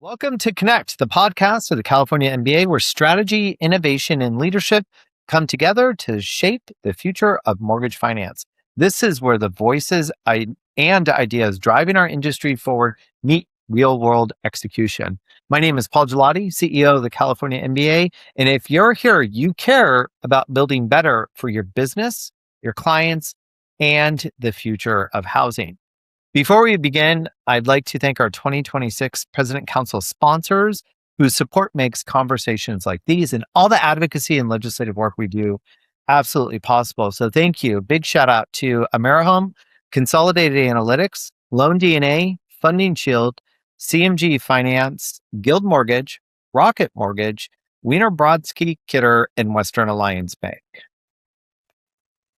Welcome to Connect, the podcast of the California MBA, where strategy, innovation, and leadership come together to shape the future of mortgage finance. This is where the voices and ideas driving our industry forward meet real-world execution. My name is Paul Gigliotti, CEO of the California MBA, and if you're here, you care about building better for your business, your clients, and the future of housing. Before we begin, I'd like to thank our 2026 President Council sponsors whose support makes conversations like these and all the advocacy and legislative work we do absolutely possible. So thank you. Big shout out to AmeriHome, Consolidated Analytics, Loan DNA, Funding Shield, CMG Finance, Guild Mortgage, Rocket Mortgage, Wiener Brodsky Kidder, and Western Alliance Bank.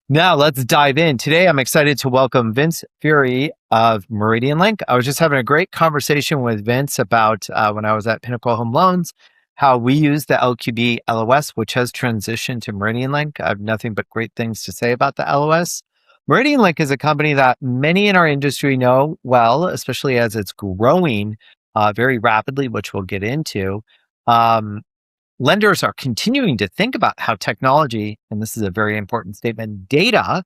Now let's dive in. Today, I'm excited to welcome Vince Furey of MeridianLink. I was just having a great conversation with Vince about when I was at Pinnacle Home Loans, how we use the LQB LOS, which has transitioned to MeridianLink. I have nothing but great things to say about the LOS. MeridianLink is a company that many in our industry know well, especially as it's growing very rapidly, which we'll get into. Lenders are continuing to think about how technology, and this is a very important statement, data,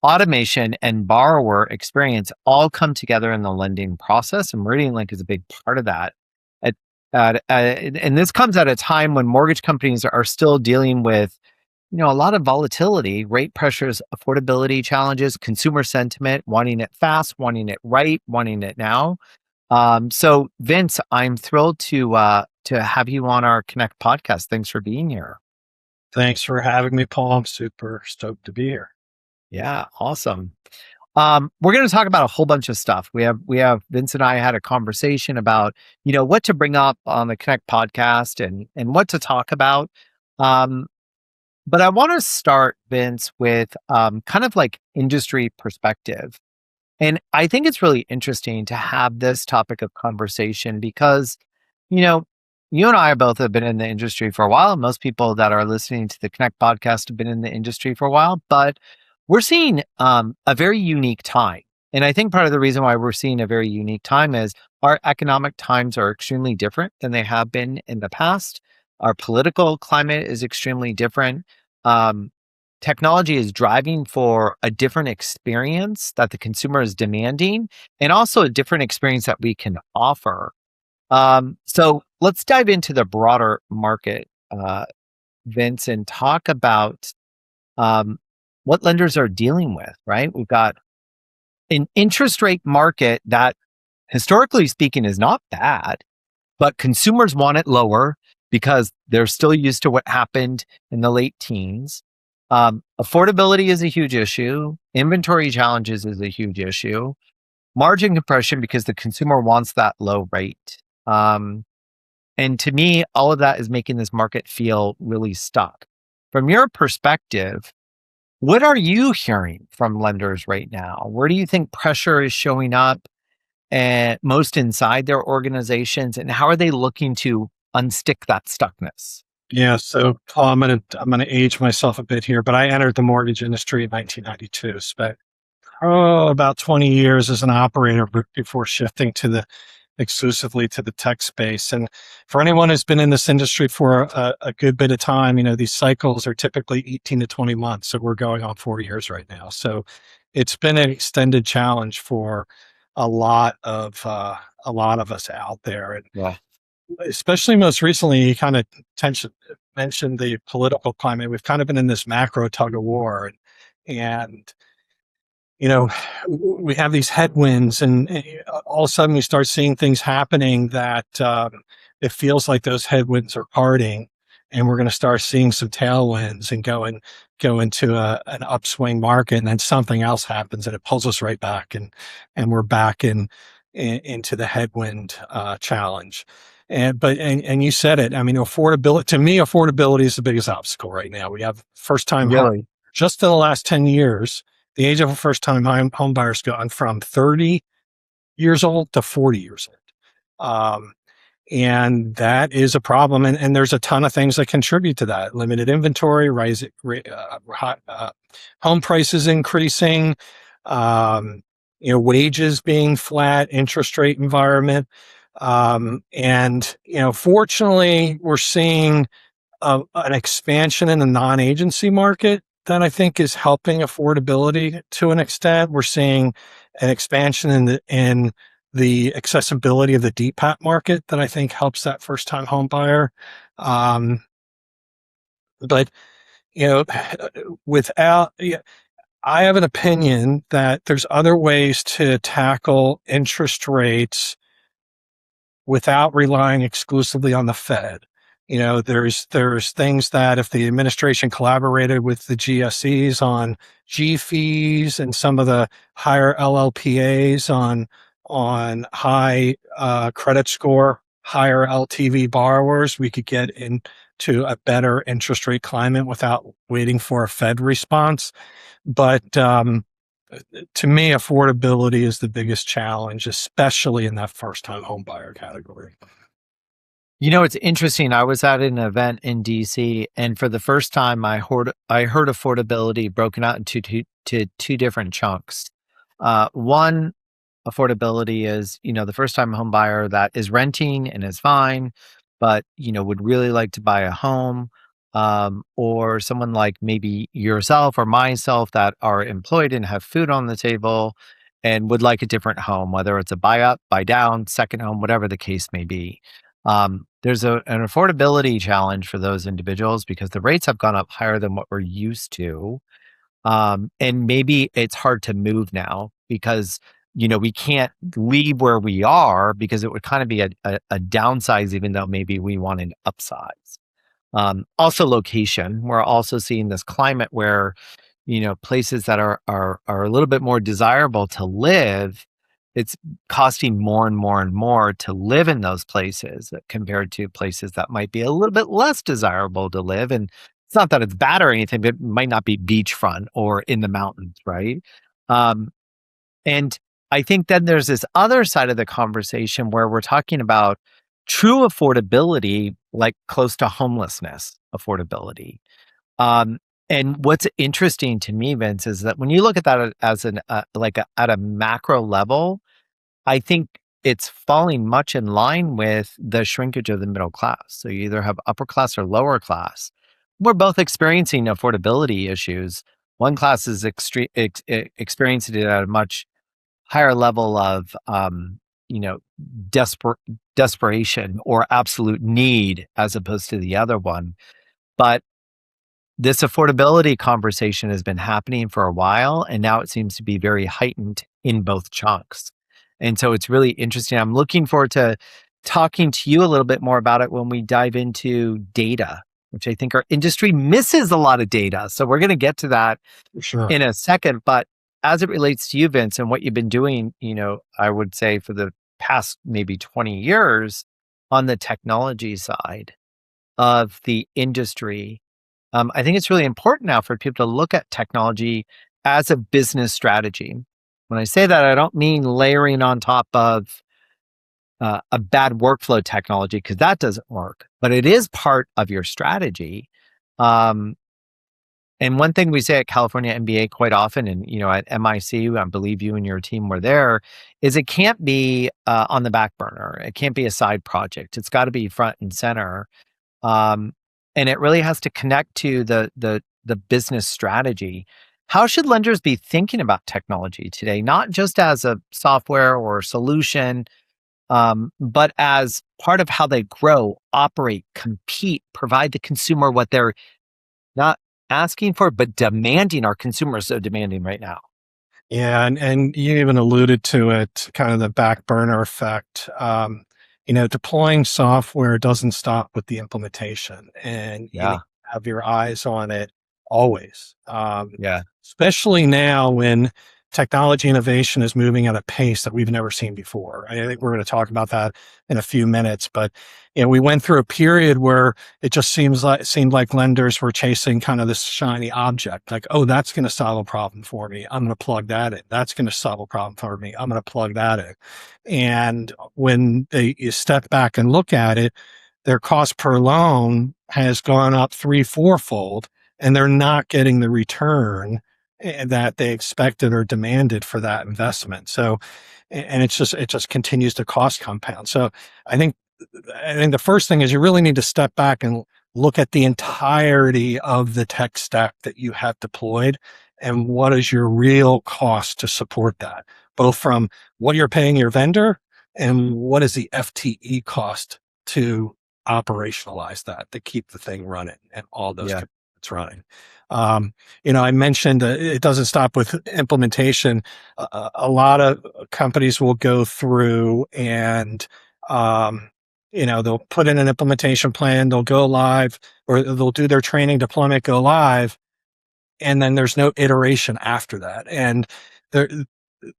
automation, and borrower experience all come together in the lending process. And MeridianLink is a big part of that. And this comes at a time when mortgage companies are still dealing with, a lot of volatility, rate pressures, affordability challenges, consumer sentiment, wanting it fast, wanting it right, wanting it now. So Vince, I'm thrilled to have you on our Connect podcast. Thanks for being here. Thanks for having me, Paul. I'm super stoked to be here. Yeah, awesome. We're going to talk about a whole bunch of stuff. We have Vince and I had a conversation about, what to bring up on the Connect podcast and what to talk about. But I want to start, Vince, with kind of like industry perspective. And I think it's really interesting to have this topic of conversation because, you and I both have been in the industry for a while. Most people that are listening to the Connect podcast have been in the industry for a while, but we're seeing a very unique time. And I think part of the reason why we're seeing a very unique time is our economic times are extremely different than they have been in the past. Our political climate is extremely different. Technology is driving for a different experience that the consumer is demanding and also a different experience that we can offer. So let's dive into the broader market, Vince, and talk about what lenders are dealing with, right? We've got an interest rate market that historically speaking is not bad, but consumers want it lower because they're still used to what happened in the late teens. Affordability is a huge issue. Inventory challenges is a huge issue. Margin compression because the consumer wants that low rate. And to me, all of that is making this market feel really stuck. From your perspective, what are you hearing from lenders right now? Where do you think pressure is showing up most inside their organizations, and how are they looking to unstick that stuckness? Yeah, so Paul, I'm gonna age myself a bit here, but I entered the mortgage industry in 1992. Spent about 20 years as an operator before shifting exclusively to the tech space. And for anyone who's been in this industry for a good bit of time, these cycles are typically 18 to 20 months. So we're going on 4 years right now. So it's been an extended challenge for a lot of us out there. And Yeah. especially most recently, you kind of mentioned the political climate. We've kind of been in this macro tug of war, and we have these headwinds, and all of a sudden we start seeing things happening that it feels like those headwinds are parting, and we're going to start seeing some tailwinds and go into an upswing market, and then something else happens and it pulls us right back, and we're back into the headwind challenge. And you said it. I mean, affordability, to me, affordability is the biggest obstacle right now. We have first-time home, just in the last 10 years, the age of a first-time home buyer has gone from 30 years old to 40 years old. And that is a problem. And there's a ton of things that contribute to that. Limited inventory, home prices increasing, wages being flat, interest rate environment. And, fortunately, we're seeing an expansion in the non-agency market that I think is helping affordability to an extent. We're seeing an expansion in the accessibility of the DPAP market that I think helps that first-time home buyer. Um, but you know, without, yeah, I have an opinion that there's other ways to tackle interest rates without relying exclusively on the Fed. There's things that if the administration collaborated with the GSEs on G fees and some of the higher LLPAs on high credit score, higher LTV borrowers, we could get into a better interest rate climate without waiting for a Fed response. But to me, affordability is the biggest challenge, especially in that first time home buyer category. It's interesting. I was at an event in DC, and for the first time, I heard affordability broken out into two different chunks. One affordability is, the first time home buyer that is renting and is fine, but, would really like to buy a home. Or someone like maybe yourself or myself that are employed and have food on the table and would like a different home, whether it's a buy up, buy down, second home, whatever the case may be. There's an affordability challenge for those individuals because the rates have gone up higher than what we're used to. And maybe it's hard to move now because, we can't leave where we are because it would kind of be a downsize, even though maybe we want an upsize. Also location. We're also seeing this climate where, places that are a little bit more desirable to live, it's costing more and more and more to live in those places compared to places that might be a little bit less desirable to live. And it's not that it's bad or anything, but it might not be beachfront or in the mountains, right? Um, and I think then there's this other side of the conversation where we're talking about true affordability, like close to homelessness affordability. Um, and what's interesting to me, Vince, is that when you look at that as at a macro level, I think it's falling much in line with the shrinkage of the middle class. So you either have upper class or lower class. We're both experiencing affordability issues. One class is experiencing it at a much higher level of you know desperation or absolute need as opposed to the other one. But this affordability conversation has been happening for a while, and now it seems to be very heightened in both chunks. And so it's really interesting. I'm looking forward to talking to you a little bit more about it when we dive into data, which I think our industry misses a lot of data. So we're going to get to that Sure. in a second. But as it relates to you, Vince, and what you've been doing, I would say for the past maybe 20 years on the technology side of the industry, I think it's really important now for people to look at technology as a business strategy. When I say that, I don't mean layering on top of a bad workflow technology because that doesn't work, but it is part of your strategy. Um, and one thing we say at California MBA quite often, and at MIC, I believe you and your team were there, is it can't be on the back burner. It can't be a side project. It's got to be front and center. Um, and it really has to connect to the business strategy. How should lenders be thinking about technology today, not just as a software or solution, but as part of how they grow, operate, compete, provide the consumer what they're not asking for, but demanding? Our consumers so demanding right now. Yeah, and you even alluded to it, kind of the back burner effect. Deploying software doesn't stop with the implementation, and you need Yeah, to have your eyes on it always. yeah, Especially now when technology innovation is moving at a pace that we've never seen before. I think we're going to talk about that in a few minutes, but we went through a period where seemed like lenders were chasing kind of this shiny object, like, oh, that's going to solve a problem for me. I'm going to plug that in. That's going to solve a problem for me. I'm going to plug that in. And when you step back and look at it, their cost per loan has gone up 3, 4-fold, and they're not getting the return that they expected or demanded for that investment. So, and it just continues to cost compound. So I think I think the first thing is you really need to step back and look at the entirety of the tech stack that you have deployed and what is your real cost to support that, both from what you're paying your vendor and what is the FTE cost to operationalize that, to keep the thing running and all those Yeah. components running. I mentioned it doesn't stop with implementation. A lot of companies will go through and um, they'll put in an implementation plan, they'll go live, or they'll do their training, deployment, go live, and then there's no iteration after that. And there,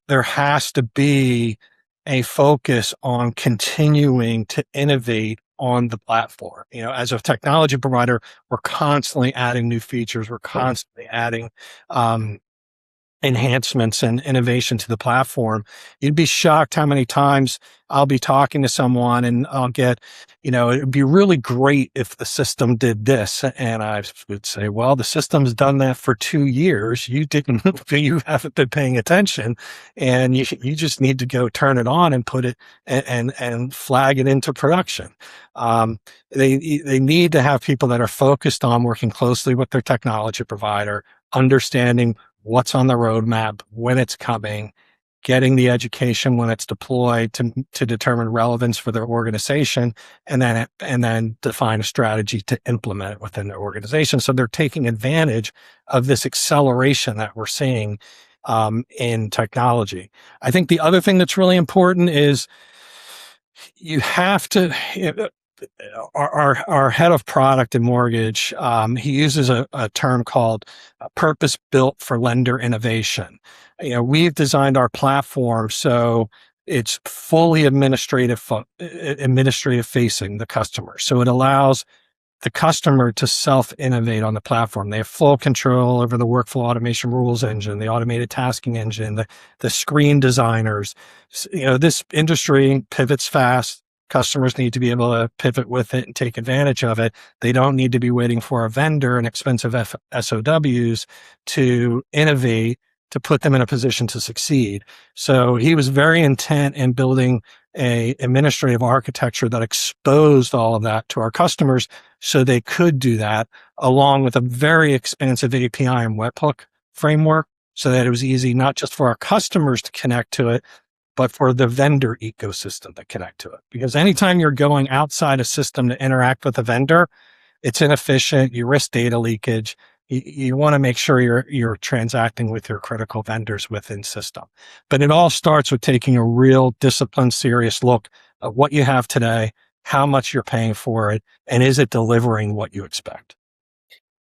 there has to be a focus on continuing to innovate on the platform. As a technology provider, we're constantly adding new features. We're constantly adding, um, enhancements and innovation to the platform. You'd be shocked how many times I'll be talking to someone and I'll get, it'd be really great if the system did this. And I would say, well, the system's done that for 2 years. You didn't, you haven't been paying attention, and you just need to go turn it on and put it and flag it into production. Um, they need to have people that are focused on working closely with their technology provider, understanding what's on the roadmap, when it's coming, getting the education when it's deployed to determine relevance for their organization, and then define a strategy to implement it within their organization. So they're taking advantage of this acceleration that we're seeing in technology. I think the other thing that's really important is you have to. Our head of product and mortgage, he uses a term called purpose built for lender innovation. We've designed our platform so it's fully administrative facing the customer. So it allows the customer to self-innovate on the platform. They have full control over the workflow automation rules engine, the automated tasking engine, the screen designers. This industry pivots fast. Customers need to be able to pivot with it and take advantage of it. They don't need to be waiting for a vendor and expensive SOWs to innovate, to put them in a position to succeed. So he was very intent in building a administrative architecture that exposed all of that to our customers so they could do that, along with a very expansive API and webhook framework, so that it was easy not just for our customers to connect to it, but for the vendor ecosystem to connect to it. Because anytime you're going outside a system to interact with a vendor, it's inefficient. You risk data leakage. You want to make sure you're transacting with your critical vendors within system. But it all starts with taking a real disciplined, serious look at what you have today, how much you're paying for it, and is it delivering what you expect?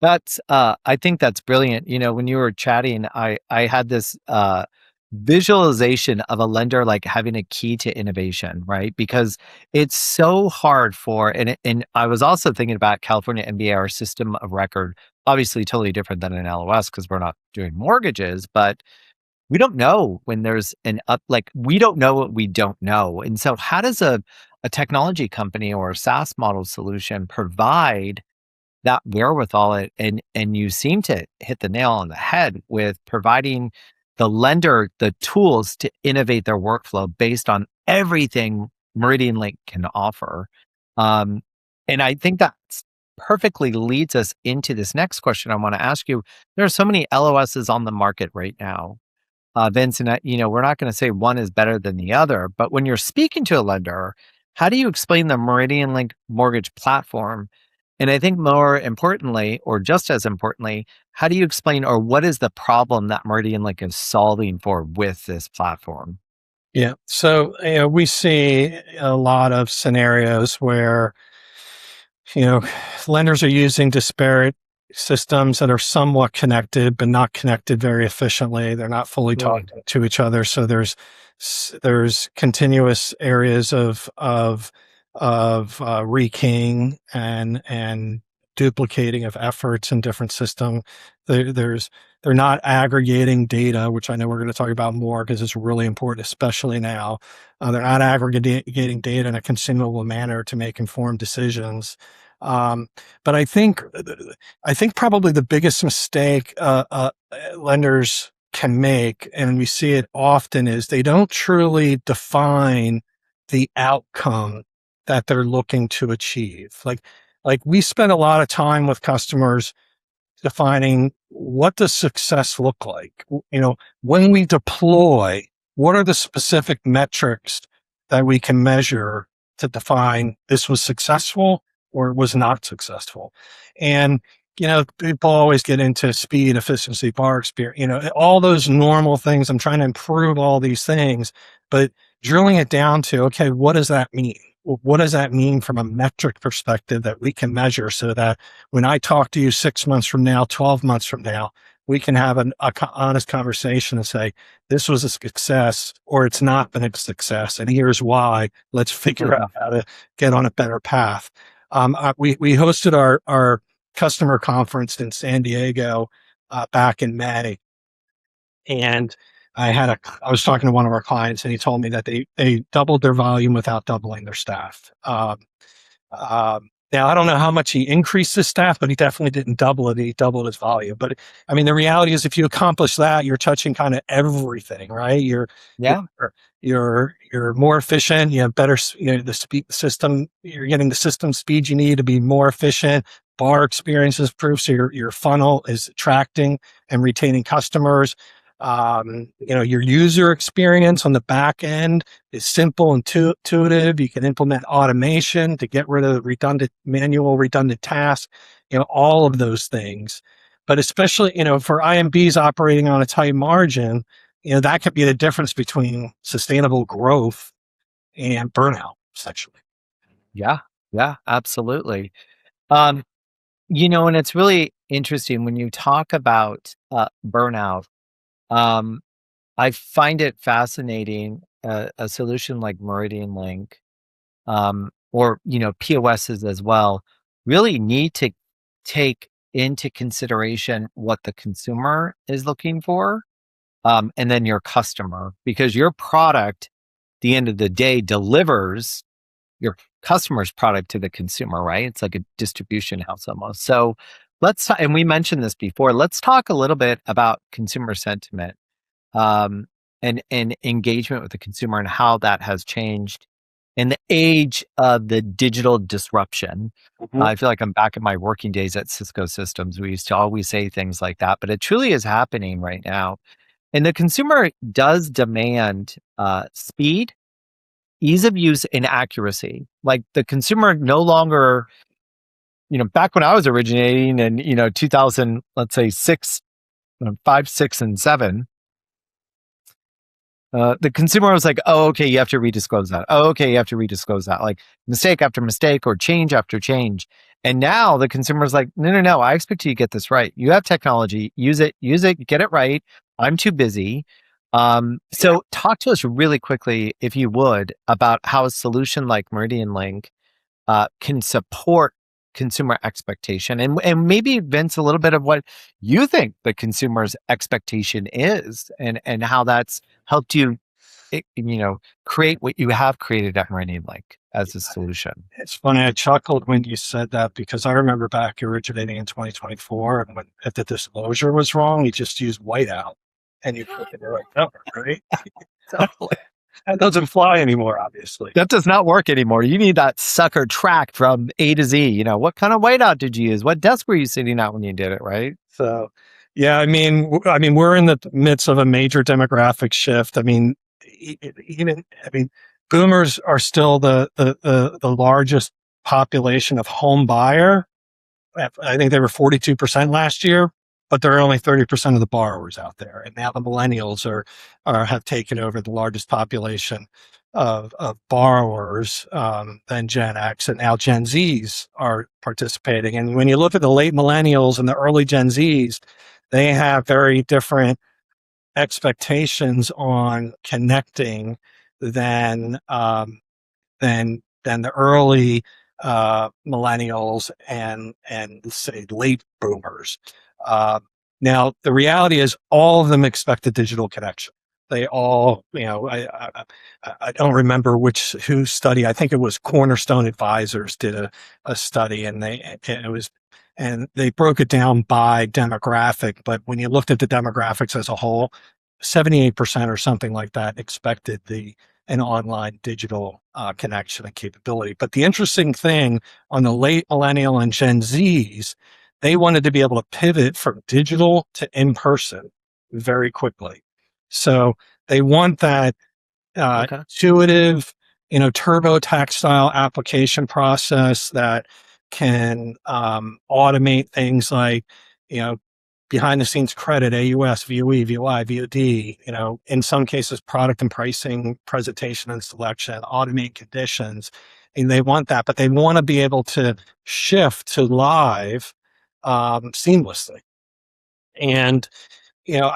I think that's brilliant. When you were chatting, I had this visualization of a lender like having a key to innovation, right? Because it's so hard and I was also thinking about California MBA, our system of record, obviously totally different than an LOS because we're not doing mortgages, but we don't know when there's we don't know what we don't know. And so how does a technology company or a SaaS model solution provide that wherewithal? And you seem to hit the nail on the head with providing the lender the tools to innovate their workflow based on everything MeridianLink can offer. Um, and I think that perfectly leads us into this next question I want to ask you. There are so many LOSs on the market right now, Vince, and we're not going to say one is better than the other, but when you're speaking to a lender, how do you explain the MeridianLink mortgage platform? And I think more importantly, or just as importantly, how do you explain, or what is the problem that MeridianLink is solving for with this platform? Yeah. So, we see a lot of scenarios where, you know, lenders are using disparate systems that are somewhat connected, but not connected very efficiently. They're not fully talking to each other. So there's continuous areas of rekeying and duplicating of efforts in different systems. They're not aggregating data, which I know we're going to talk about more because it's really important, especially now. They're not aggregating data in a consumable manner to make informed decisions. Um, but I think probably the biggest mistake lenders can make, and we see it often, is they don't truly define the outcome that they're looking to achieve. Like we spend a lot of time with customers defining what does success look like. You know, when we deploy, what are the specific metrics that we can measure to define this was successful or it was not successful? And, you know, people always get into speed, efficiency, bar experience, you know, all those normal things. I'm trying to improve all these things, but drilling it down to, okay, what does that mean? What does that mean from a metric perspective that we can measure so that when I talk to you 6 months from now, 12 months from now, we can have honest conversation and say, this was a success or it's not been a success. And here's why. Let's figure out how to get on a better path. We hosted our customer conference in San Diego back in May. And I was talking to one of our clients and he told me that they doubled their volume without doubling their staff. Now I don't know how much he increased his staff, but he definitely didn't double it. He doubled his volume. But I mean, the reality is if you accomplish that, you're touching kind of everything, right? Yeah. You're more efficient. You have better, you know, the speed system, you're getting the system speed you need to be more efficient. Bar experience is proof. So your funnel is attracting and retaining customers. You know, your user experience on the back end is simple, intuitive. You can implement automation to get rid of redundant tasks, you know, all of those things. But especially, you know, for IMBs operating on a tight margin, you know, that could be the difference between sustainable growth and burnout, essentially. Yeah. Yeah, absolutely. Um, you know, and it's really interesting when you talk about burnout. Um, I find it fascinating. A solution like MeridianLink, or you know, POSs as well, really need to take into consideration what the consumer is looking for, and then your customer, because your product, the end of the day, delivers your customer's product to the consumer, right? It's like a distribution house almost. So and we mentioned this before. Let's talk a little bit about consumer sentiment, um, and engagement with the consumer and how that has changed in the age of the digital disruption. Mhm. I feel like I'm back in my working days at Cisco Systems. We used to always say things like that, but it truly is happening right now. And the consumer does demand speed, ease of use, and accuracy. Like the consumer no longer, you know, back when I was originating in, you know, 2000, let's say six, 5, 6, and 7, the consumer was like, "Oh, okay, you have to redisclose that. Oh, okay, you have to redisclose that." Like mistake after mistake or change after change. And now the consumer's like, "No, no, no. I expect you to get this right. You have technology. Use it, get it right. I'm too busy." So talk to us really quickly, if you would, about how a solution like Meridian Link can support consumer expectation, and maybe Vince, a little bit of what you think the consumer's expectation is, and how that's helped you, you know, create what you have created at Meridian Link as a solution. It's funny. I chuckled when you said that because I remember back originating in 2024, and when if the disclosure was wrong, you just used whiteout and you put in the right number, right? Totally. That doesn't fly anymore, obviously. That does not work anymore. You need that sucker track from A to Z. You know, what kind of whiteout did you use? What desk were you sitting at when you did it, right? So, yeah, I mean, we're in the midst of a major demographic shift. I mean, even I mean, boomers are still the largest population of home buyer. I think they were 42% last year, but there are only 30% of the borrowers out there. And now the millennials have taken over the largest population of borrowers than Gen X. And now Gen Zs are participating. And when you look at the late millennials and the early Gen Zs, they have very different expectations on connecting than than the early millennials and say late boomers. Uh, Now the reality is all of them expect a digital connection. they all, I don't remember who study. I think it was Cornerstone Advisors did a study, and they broke it down by demographic. But when you looked at the demographics as a whole, 78% or something like that expected an online digital connection and capability. But the interesting thing on the late millennial and Gen Zs, they wanted to be able to pivot from digital to in person very quickly. So they want that Okay. intuitive, TurboTax style application process that can automate things like, you know, behind the scenes credit, AUS, VOE, VOI, VOD, in some cases, product and pricing, presentation and selection, automate conditions. And they want that, but they want to be able to shift to live seamlessly. And, you know,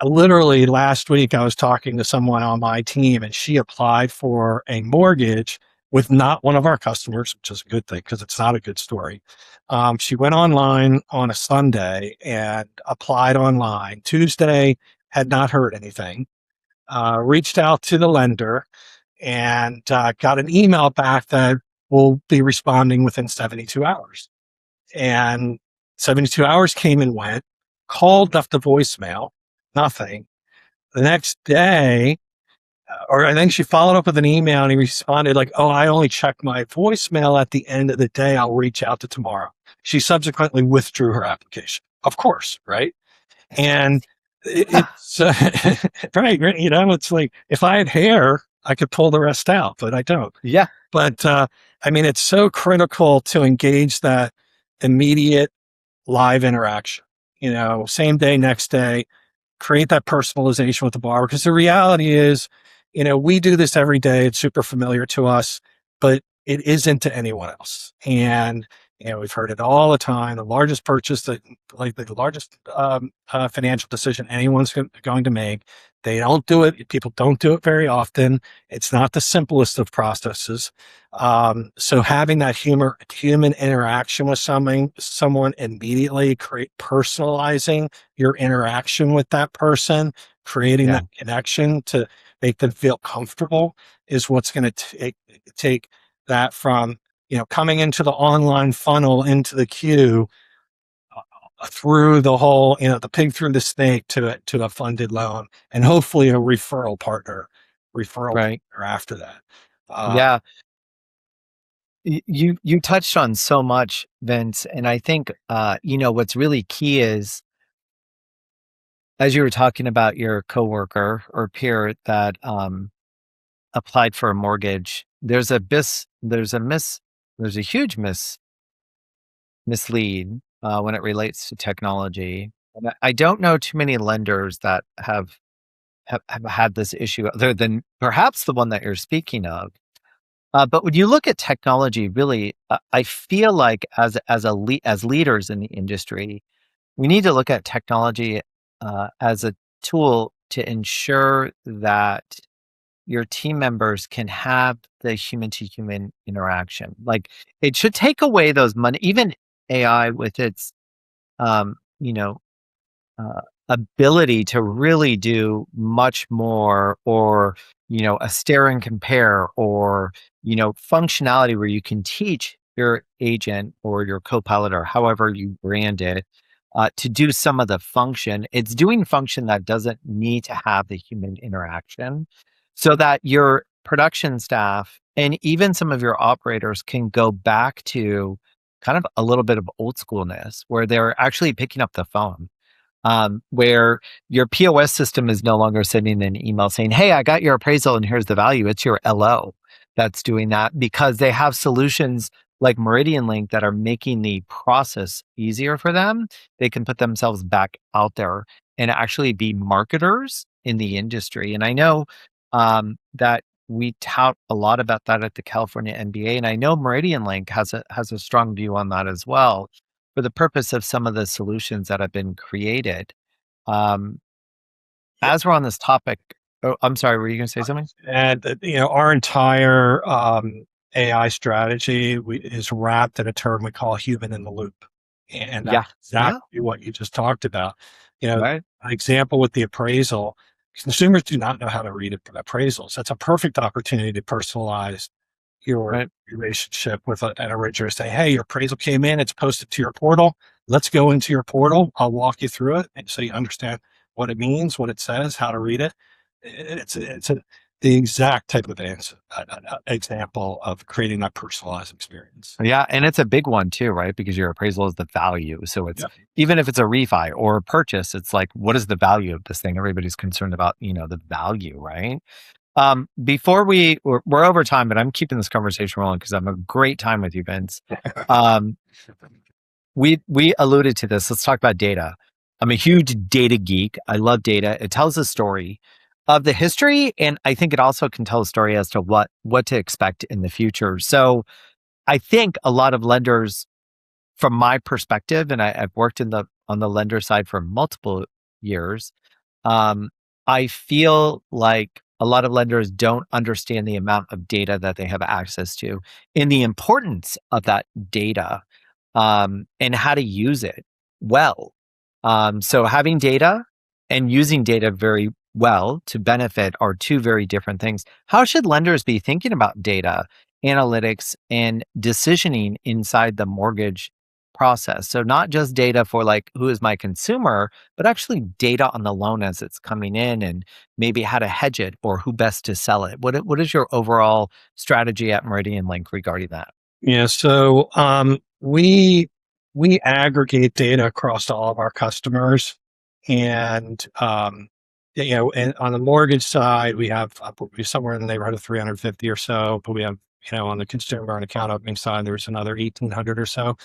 literally last week, I was talking to someone on my team, and she applied for a mortgage with not one of our customers, which is a good thing because it's not a good story. She went online on a Sunday and applied online. Tuesday, had not heard anything. Reached out to the lender and got an email back that will be responding within 72 hours. And 72 hours came and went, called, left a voicemail, nothing. The next day, or I think she followed up with an email, and he responded like, "Oh, I only check my voicemail at the end of the day. I'll reach out to tomorrow." She subsequently withdrew her application, of course, right? And it's right. It's like if I had hair, I could pull the rest out, but I don't. Yeah. But I mean, it's so critical to engage that immediate live interaction. Same day, next day, create that personalization with the borrower. Because the reality is, we do this every day. It's super familiar to us, but it isn't to anyone else. And, we've heard it all the time. The largest purchase the largest financial decision anyone's going to make, they don't do it. People don't do it very often. It's not the simplest of processes. So having that human interaction with someone immediately, personalizing your interaction with that person, creating Yeah. that connection to make them feel comfortable is what's going to take that from, coming into the online funnel, into the queue, through the whole, the pig through the snake to a funded loan, and hopefully a referral Right. partner after that. Uh, Yeah. You touched on so much, Vince, and I think what's really key is, as you were talking about your coworker or peer that applied for a mortgage, there's a huge mislead when it relates to technology. And I don't know too many lenders that have had this issue other than perhaps the one that you're speaking of. But when you look at technology, really, I feel like as leaders in the industry, we need to look at technology as a tool to ensure that your team members can have the human to human interaction. Like, it should take away those money, even AI with its um, you know ability to really do much more, or a stare and compare, or functionality where you can teach your agent or your co-pilot, or however you brand it, to do some of the function. It's doing function that doesn't need to have the human interaction, so that your production staff and even some of your operators can go back to kind of a little bit of old schoolness, where they're actually picking up the phone, where your POS system is no longer sending an email saying, "Hey, I got your appraisal and here's the value." It's your LO that's doing that, because they have solutions like MeridianLink that are making the process easier for them. They can put themselves back out there and actually be marketers in the industry. And I know that we tout a lot about that at the California MBA, and I know MeridianLink has a strong view on that as well, for the purpose of some of the solutions that have been created. Um, as we're on this topic, oh, I'm sorry, were you going to say something? and our entire AI strategy is wrapped in a term we call human in the loop, and Yeah, that's yeah, exactly what you just talked about. You know, right, an example with the appraisal. consumers do not know how to read appraisals. That's a perfect opportunity to personalize your Right. relationship with an originator. Say, hey, your appraisal came in, it's posted to your portal. Let's go into your portal. I'll walk you through it, and so you understand what it means, what it says, how to read it. The exact type of example of creating that personalized experience. Yeah, and it's a big one too, right? Because your appraisal is the value. So it's Yeah. even if it's a refi or a purchase, it's like, what is the value of this thing? Everybody's concerned about, the value, right? Before we're over time, but I'm keeping this conversation rolling because I'm a great time with you, Vince. Um, we alluded to this. Let's talk about data. I'm a huge data geek. I love data. It tells a story of the history, and I think it also can tell a story as to what to expect in the future. So I think a lot of lenders, from my perspective, and I've worked on the lender side for multiple years, um, I feel like a lot of lenders don't understand the amount of data that they have access to and the importance of that data, and how to use it well. So having data and using data very well to benefit are two very different things. How should lenders be thinking about data, analytics, and decisioning inside the mortgage process? So not just data for like who is my consumer, but actually data on the loan as it's coming in and maybe how to hedge it or who best to sell it. What is your overall strategy at MeridianLink regarding that? Yeah. So we aggregate data across all of our customers, and and on the mortgage side, we have somewhere in the neighborhood of 350 or so, but we have on the consumer and account opening side, there's another 1,800 or so,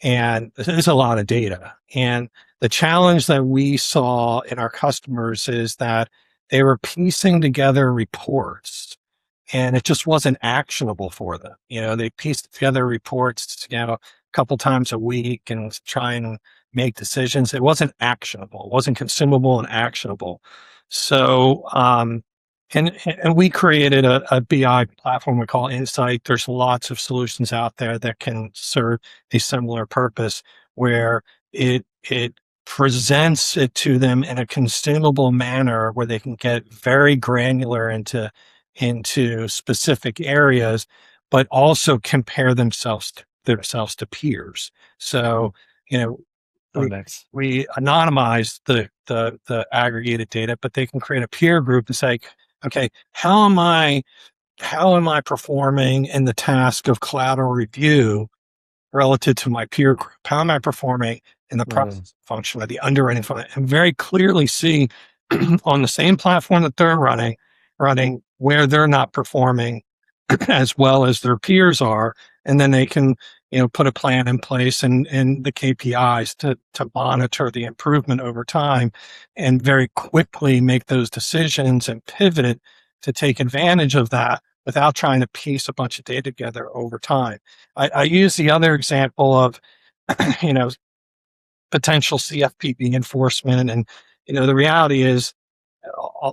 and it's a lot of data. And the challenge that we saw in our customers is that they were piecing together reports and it just wasn't actionable for them. They pieced together reports, a couple times a week and try and make decisions. It wasn't actionable. It wasn't consumable and actionable. So, and we created a BI platform we call Insight. There's lots of solutions out there that can serve a similar purpose where it presents it to them in a consumable manner where they can get very granular into specific areas, but also compare themselves to peers. So, you know, Oh, we, nice. we anonymize the aggregated data, but they can create a peer group and say, okay, how am I performing in the task of collateral review relative to my peer group? How am I performing in the Mm, process function or the underwriting function? And very clearly see on the same platform that they're running where they're not performing as well as their peers are. And then they can, put a plan in place and the KPIs to monitor the improvement over time and very quickly make those decisions and pivot to take advantage of that without trying to piece a bunch of data together over time. I use the other example of, you know, potential CFPB enforcement. And, the reality is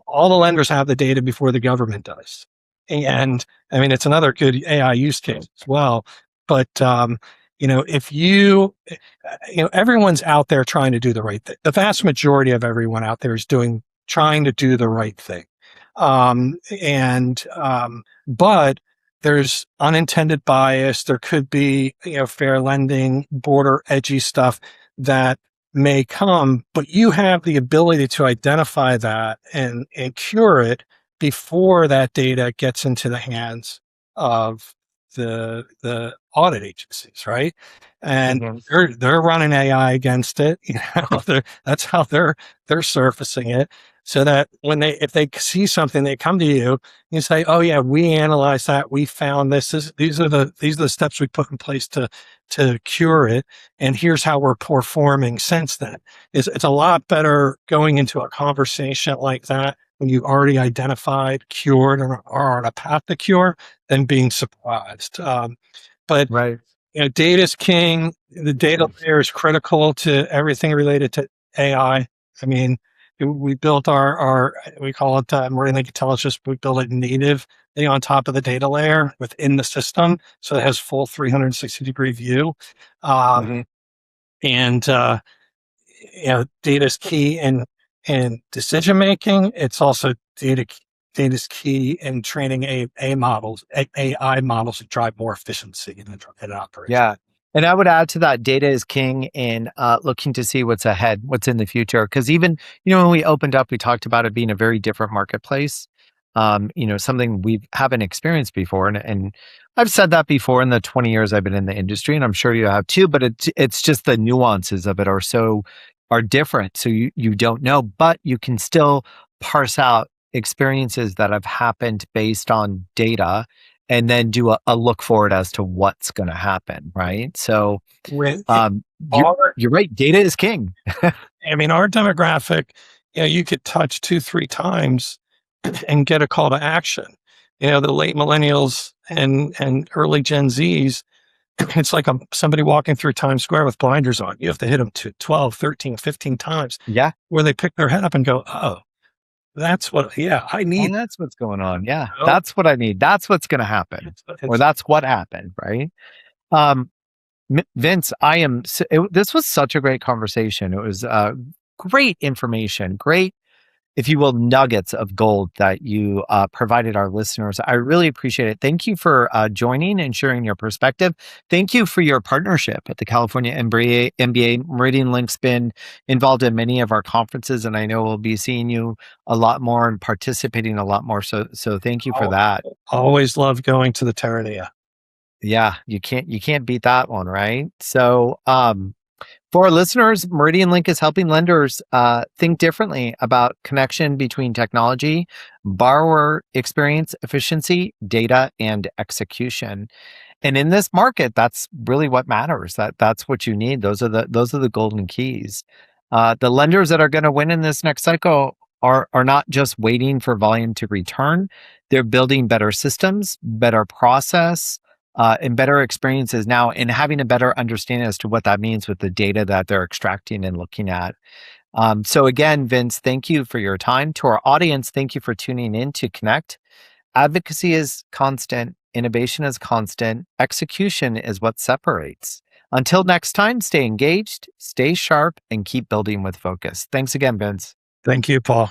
all the lenders have the data before the government does. And I mean, it's another good AI use case as well. But, if everyone's out there trying to do the right thing. The vast majority of everyone out there is trying to do the right thing. But there's unintended bias. There could be, fair lending, border edgy stuff that may come, but you have the ability to identify that and cure it before that data gets into the hands of the audit agencies, right? And mhm. they're running AI against it. That's how they're surfacing it. So that if they see something, they come to you, you say, "Oh yeah, we analyzed that. We found this. These are the steps we put in place to cure it, and here's how we're performing since then." It's a lot better going into a conversation like that when you already identified, cured, or are on a path to cure than being surprised. But Right. data's king. The data layer is critical to everything related to AI. I mean, we built our we call it MeridianLink Intelligence. We built it native on top of the data layer within the system, so it has full 360-degree view. Um, Mhm. and data is key. And in decision making. It's also data's key in training AI models to drive more efficiency in operation. Yeah. And I would add to that, data is king in looking to see what's ahead, what's in the future. Because even, when we opened up, we talked about it being a very different marketplace, something we haven't experienced before. And I've said that before in the 20 years I've been in the industry, and I'm sure you have too, but it's just the nuances of it are different. So you don't know, but you can still parse out experiences that have happened based on data and then do a look forward as to what's going to happen, right? So With um, you're, our, you're right. Data is king. I mean, our demographic, you could touch 2-3 times and get a call to action. The late millennials and early Gen Zs, it's like somebody walking through Times Square with blinders on. You have to hit them to 12, 13, 15 times Yeah. where they pick their head up and go, oh, that's what, I Oh, need. that's what's going on. Yeah. Oh, That's what I need. That's what's going to happen, or it's, that's what happened, right? Um, Vince, this was such a great conversation. It was great information, great, if you will, nuggets of gold that you provided our listeners. I really appreciate it. Thank you for joining and sharing your perspective. Thank you for your partnership at the California MBA. MeridianLink's been involved in many of our conferences, and I know we'll be seeing you a lot more and participating a lot more. So thank you for that. always love going to the Terranea. Yeah, you can't beat that one, right? So for our listeners, MeridianLink is helping lenders think differently about connection between technology, borrower experience, efficiency, data, and execution. And in this market, that's really what matters. That's what you need. Those are the golden keys. The lenders that are going to win in this next cycle are not just waiting for volume to return. They're building better systems, better process, and better experiences now, and having a better understanding as to what that means with the data that they're extracting and looking at. So again, Vince, thank you for your time. To our audience, thank you for tuning in to Connect. Advocacy is constant, innovation is constant, execution is what separates. Until next time, stay engaged, stay sharp, and keep building with focus. Thanks again, Vince. Thank you, Paul.